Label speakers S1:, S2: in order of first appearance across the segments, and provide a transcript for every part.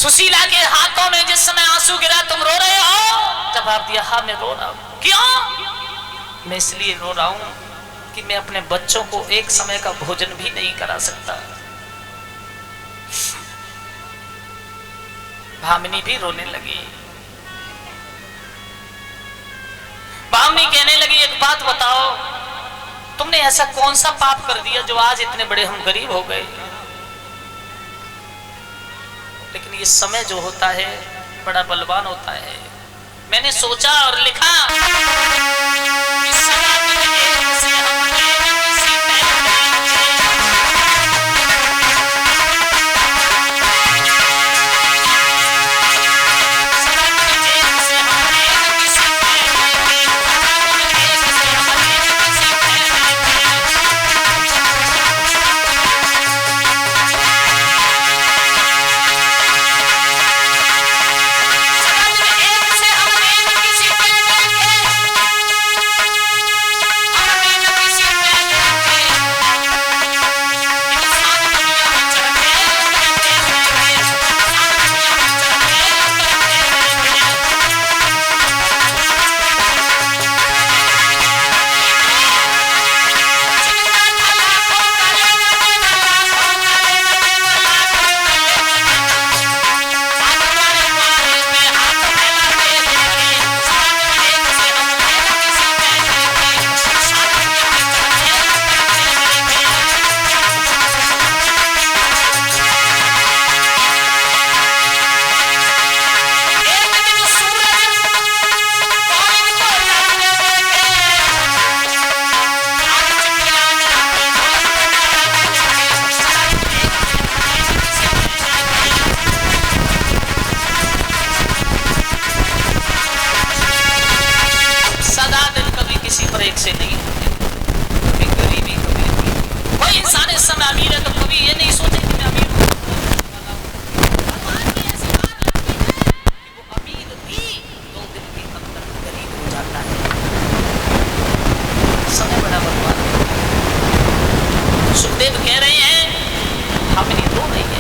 S1: सुशीला के हाथों में जिस समय आंसू गिरा, तुम रो रहे हो? जवाब दिया, हाँ मैं रो रहा हूं। क्यों? मैं इसलिए रो रहा हूं कि मैं अपने बच्चों को एक समय का भोजन भी नहीं करा सकता। भामिनी भी रोने लगी। भामिनी कहने लगी, एक बात बताओ, तुमने ऐसा कौन सा पाप कर दिया जो आज इतने बड़े हम गरीब हो गए? लेकिन ये समय जो होता है बड़ा बलवान होता है। मैंने सोचा और लिखा कि सदा के लिए से हम किसी पर एक से नहीं होते। कभी गरीबी, कभी अमीर। कोई इंसान इस समय अमीर है तो कभी ये नहीं सोचे कि मैं अमीर हूं। भगवान की ऐसी बात लगती है कि वो अमीर भी 2 दिन के अंदर गरीब हो जाता है। समय बड़ा बर्बाद है। सुखदेव कह रहे हैं भामिनी रो रही है।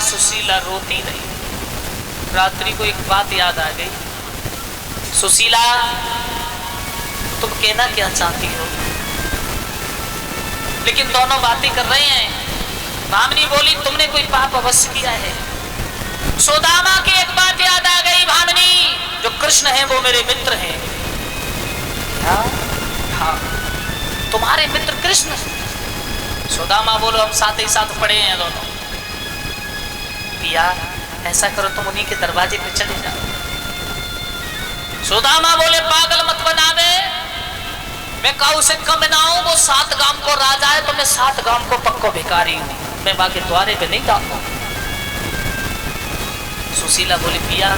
S1: सुशीला रोती रही। रात्रि को एक बात याद आ गई, सुशीला तुम कहना क्या चाहती हो? लेकिन दोनों बातें कर रहे हैं। भामिनी बोली, तुमने कोई पाप अवश्य किया है। सुदामा की एक बात याद आ गई, भामिनी जो कृष्ण है वो मेरे मित्र हैं। हाँ, तुम्हारे मित्र कृष्ण? सुदामा बोलो हम साथ ही साथ पड़े हैं दोनों। पिया ऐसा करो तुम उन्हीं के दरवाजे पे चले जाओ। सुदामा बोले पागल मत बनावे, मैं काऊ से कम ना हूं, वो 7 गांव को राजा है तो मैं 7 गांव को पक्को भिखारी हूं, मैं बाकी द्वारे पे नहीं जाता। सुशीला बोली पिया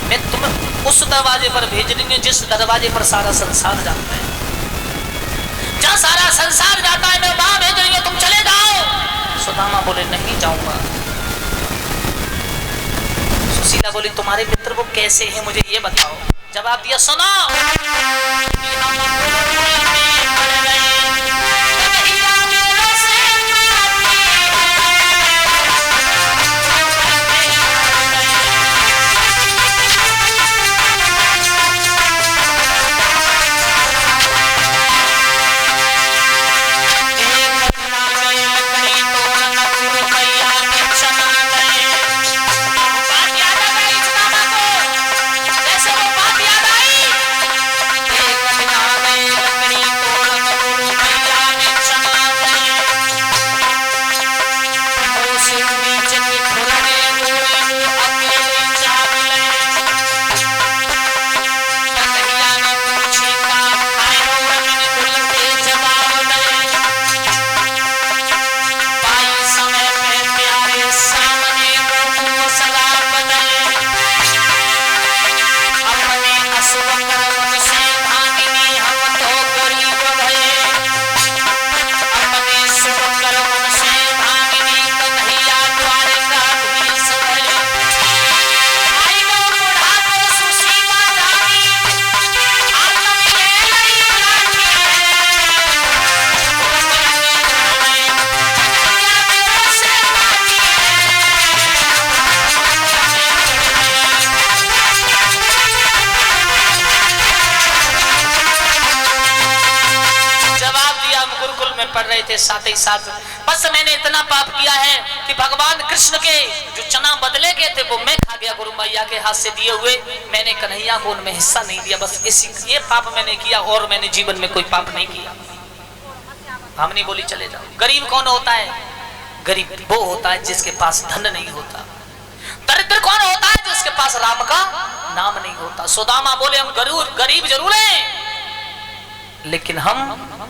S1: मैं तुम्हें उस दरवाजे पर भेज रही हूं जिस दरवाजे पर सारा संसार जाता है, जहां सारा संसार जाता है मैं वहां भेज रही हूं, तुम चले जाओ। सुदामा बोले नहीं जाऊंगा। सुशीला बोली तुम्हारे मित्र वो कैसे हैं मुझे ये बताओ। जवाब दिया सुनो, साथ ही साथ बस मैंने इतना पाप किया है कि भगवान कृष्ण के जो चना बदले गए थे वो मैं खा गया गुरु मैया के हाथ से दिए हुए, मैंने कन्हैया को उनमें हिस्सा नहीं दिया, बस इसी ये पाप मैंने किया और मैंने जीवन में कोई पाप नहीं किया। हमने बोली चले जाओ। गरीब कौन होता है? गरीब वो होता है जिसके पास धन नहीं होता। दरिद्र कौन होता है? जिसके पास राम का नाम नहीं होता। सुदामा बोले हम गरीब जरूर हैं लेकिन हम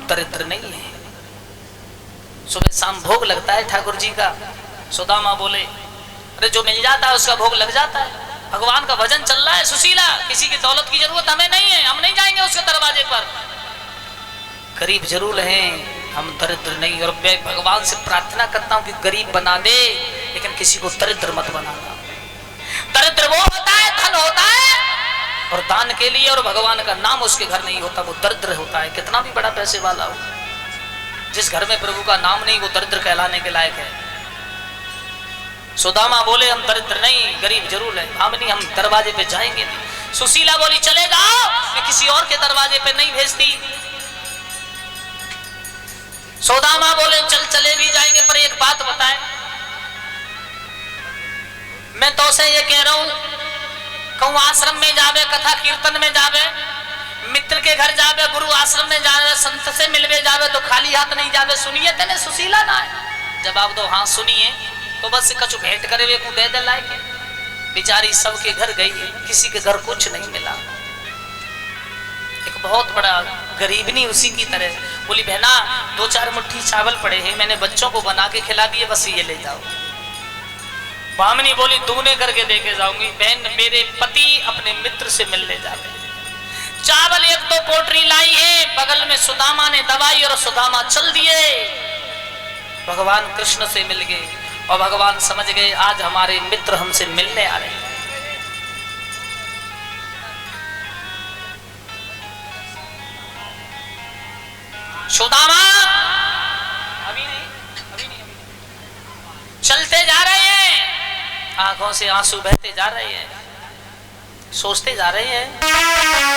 S1: दरिद्र नहीं हैं। सुबह शाम भोग लगता है ठाकुर जी का। सुदामा बोले अरे जो मिल जाता है उसका भोग लग जाता है, भगवान का भजन चल रहा है। सुशीला किसी की दौलत की जरूरत हमें नहीं है, हम नहीं जाएंगे उसके दरवाजे पर। गरीब जरूर हैं हम दरिद्र नहीं, और मैं भगवान से प्रार्थना करता हूँ कि गरीब बना दे लेकिन किसी को दरिद्र मत बनाना। दरिद्र वो होता है धन होता है और दान के लिए और भगवान का नाम उसके घर नहीं होता, वो दरिद्र होता है। कितना भी बड़ा पैसे वाला हो, जिस घर में प्रभु का नाम नहीं वो दरिद्र कहलाने के लायक है। सुदामा बोले हम दरिद्र नहीं गरीब जरूर है, भामिनी हम दरवाजे पे जाएंगे नहीं। सुशीला बोली चले जाओ, मैं किसी और के दरवाजे पे नहीं भेजती। सुदामा बोले चले भी जाएंगे पर एक बात बताए, मैं तो से ये कह रहा हूं कहूं आश्रम में जावे, कथा कीर्तन में जावे, मित्र के घर जावे, गुरु आश्रम में जावे, संत से मिलवे जावे तो खाली हाथ नहीं जावे। सुनिए तेने सुशीला ना है? जवाब दो हाँ सुनिए। तो बस कछु भेंट करे वे को दे दे लायक। बेचारी सबके घर गई, किसी के घर कुछ नहीं मिला। एक बहुत बड़ा गरीबनी उसी की तरह बोली बहना 2-4 मुट्ठी चावल पड़े हैं, मैंने बच्चों को बना के खिला दिए, बस ये ले जाओ। बामनी बोली दूने करके देके जाऊंगी। बहन मेरे पति अपने मित्र से मिलने जाते, चावल 1-2 पोटरी लाई है, बगल में सुदामा ने दवाई और सुदामा चल दिए। भगवान कृष्ण से मिल गए और भगवान समझ गए आज हमारे मित्र हमसे मिलने आ रहे हैं। सुदामा अभी नहीं चलते जा रहे हैं, आंखों से आंसू बहते जा रहे हैं, सोचते जा रहे हैं